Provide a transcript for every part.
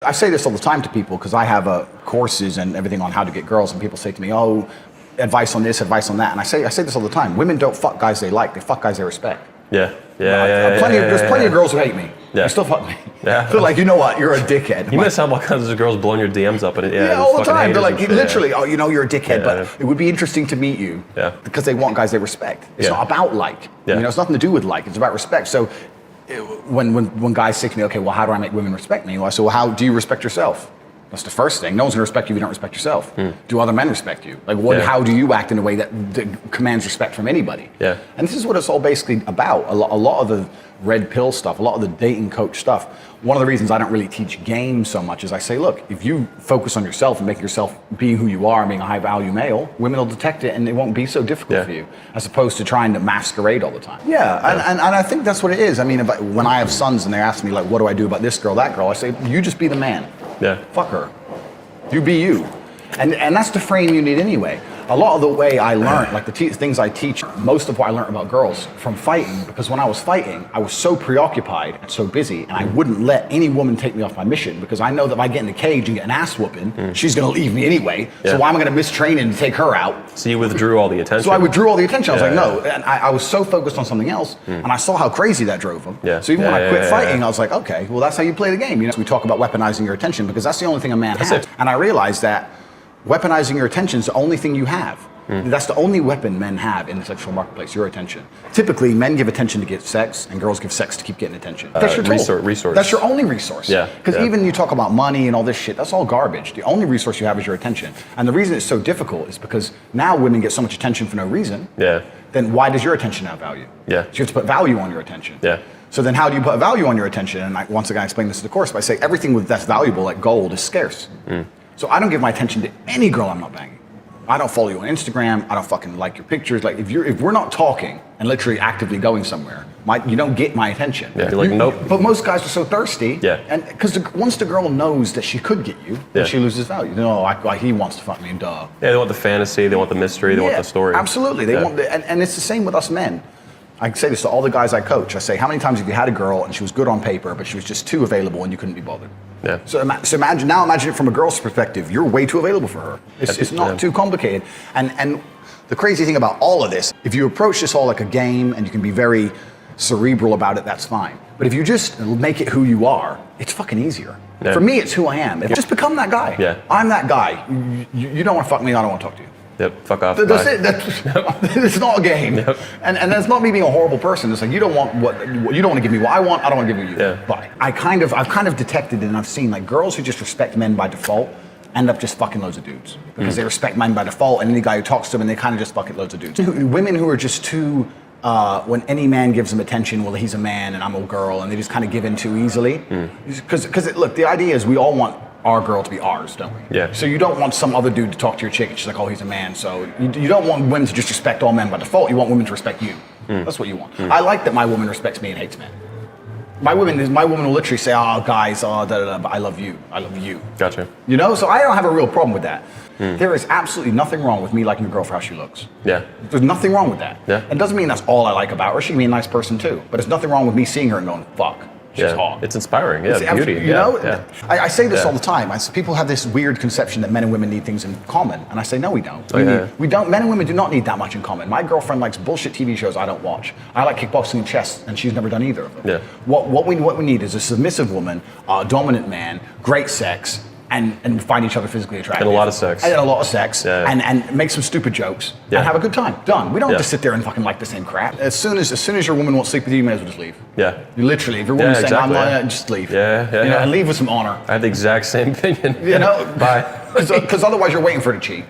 I say this all the time to people because I have courses and everything on how to get girls, and people say to me, "Oh, advice on this, advice on that," and I say this all the time. Women don't fuck guys they like; they fuck guys they respect. There's plenty of girls who hate me. Yeah. They still fuck me. Yeah. They're like, you know what? You're a dickhead. You must have all kinds of girls blowing your DMs up, and all the time. They're like, literally, oh, you know, you're a dickhead, but it would be interesting to meet you. Yeah. Because they want guys they respect. It's not about like. Yeah. You know, it's nothing to do with like. It's about respect. So when guys say to me, okay, well, how do I make women respect me? Well, I say, well, how do you respect yourself? That's the first thing. No one's gonna respect you if you don't respect yourself. Do other men respect you? Like, how do you act in a way that commands respect from anybody? Yeah. And this is what it's all basically about. A lot of the red pill stuff, a lot of the dating coach stuff. One of the reasons I don't really teach game so much is I say, look, if you focus on yourself and make yourself being who you are and being a high value male, women will detect it and it won't be so difficult for you, as opposed to trying to masquerade all the time. And I think that's what it is. I mean, when I have sons and they ask me, like, what do I do about this girl, that girl? I say, you just be the man. Yeah. Fuck her. You be you. And that's the frame you need anyway. A lot of the way I learned, like the things I teach, most of what I learned about girls from fighting, because when I was fighting, I was so preoccupied and so busy, and I wouldn't let any woman take me off my mission, because I know that if I get in the cage and get an ass whooping, she's gonna leave me anyway. So why am I gonna mistrain and take her out? So you withdrew all the attention. So I withdrew all the attention. I was like, no. And I was so focused on something else, and I saw how crazy that drove them. So even when I quit fighting, I was like, okay, well, that's how you play the game. You know, we talk about weaponizing your attention, because that's the only thing a man has. And I realized that weaponizing your attention is the only thing you have. That's the only weapon men have in the sexual marketplace, your attention. Typically, men give attention to get sex, and girls give sex to keep getting attention. That's your tool. Resource. That's your only resource. Because even you talk about money and all this shit, that's all garbage. The only resource you have is your attention. And the reason it's so difficult is because now women get so much attention for no reason. Then why does your attention have value? So you have to put value on your attention. So then how do you put value on your attention? And once again, I explain this in the course by saying everything that's valuable, like gold, is scarce. So I don't give my attention to any girl I'm not banging. I don't follow you on Instagram. I don't fucking like your pictures. Like if we're not talking and literally actively going somewhere, you don't get my attention. You're like, nope. But most guys are so thirsty. And because once the girl knows that she could get you, then she loses value. No, he wants to fuck me, duh. They want the fantasy. They want the mystery. They want the story. Absolutely. They want and it's the same with us men. I say this to all the guys I coach. I say, how many times have you had a girl and she was good on paper, but she was just too available and you couldn't be bothered? So imagine it from a girl's perspective. You're way too available for her. It's not too complicated. And the crazy thing about all of this, if you approach this all like a game and you can be very cerebral about it, that's fine. But if you just make it who you are, it's fucking easier. For me, it's who I am. Just become that guy. I'm that guy. You don't want to fuck me, I don't want to talk to you. Fuck off. That's it. It's not a game, and that's not me being a horrible person. It's like you don't want you don't want to give me what I want. I don't want to give you. Bye. I've kind of detected and I've seen like girls who just respect men by default end up just fucking loads of dudes because they respect men by default, and any guy who talks to them, and they kind of just fucking loads of dudes. Women who are just too. When any man gives them attention, well, he's a man and I'm a girl, and they just kind of give in too easily. Because look, the idea is we all want our girl to be ours, don't we? So you don't want some other dude to talk to your chick and she's like, oh, he's a man. So you don't want women to just respect all men by default. You want women to respect you. That's what you want. I like that my woman respects me and hates men. My woman will literally say, oh, guys, but I love you. I love you. Gotcha. You know, so I don't have a real problem with that. There is absolutely nothing wrong with me liking a girl for how she looks. There's nothing wrong with that. It doesn't mean that's all I like about her. She can be a nice person too. But there's nothing wrong with me seeing her and going, fuck. She's hot. It's inspiring. It's beauty. You know, I say this all the time. People have this weird conception that men and women need things in common, and I say no, we don't. We don't. Men and women do not need that much in common. My girlfriend likes bullshit TV shows I don't watch. I like kickboxing and chess, and she's never done either of them. What we need is a submissive woman, a dominant man, great sex, and find each other physically attractive. And a lot of sex. And make some stupid jokes and have a good time. Done. We don't just sit there and fucking like the same crap. As soon as your woman won't sleep with you, you may as well just leave. You literally, if your woman's saying, I'm not, just leave. And leave with some honor. I have the exact same opinion. You know? Bye. Because otherwise you're waiting for her to cheat.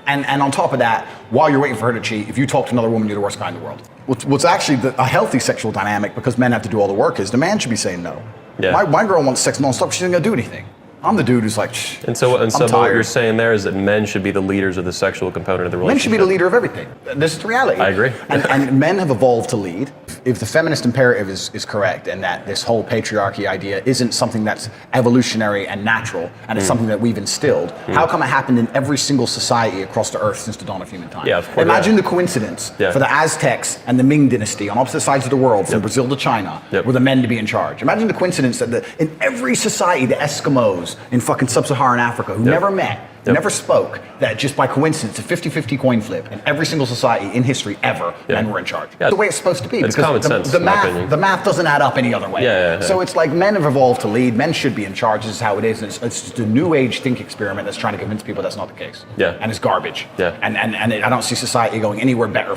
And on top of that, while you're waiting for her to cheat, if you talk to another woman, you're the worst guy in the world. What's actually a healthy sexual dynamic, because men have to do all the work, is the man should be saying no. My girl wants sex nonstop, she's not gonna do anything. I'm the dude who's like, shh, And so I'm what tired. you're saying there is that men should be the leaders of the sexual component of the relationship. Men should be the leader of everything. This is the reality. I agree. And men have evolved to lead. If the feminist imperative is correct, and that this whole patriarchy idea isn't something that's evolutionary and natural, and it's something that we've instilled, how come it happened in every single society across the earth since the dawn of human time? Yeah, of course. Imagine the coincidence for the Aztecs and the Ming dynasty on opposite sides of the world, from Brazil to China, were the men to be in charge. Imagine the coincidence that in every society, the Eskimos in fucking sub-Saharan Africa, who never met, never spoke, that just by coincidence, a 50-50 coin flip, in every single society in history ever, men were in charge. Yeah. The way it's supposed to be. It's because common sense, the in my opinion. the math doesn't add up any other way. Yeah. So it's like men have evolved to lead. Men should be in charge. This is how it is. And it's just a new age think experiment that's trying to convince people that's not the case. Yeah. And it's garbage. Yeah. And I don't see society going anywhere better.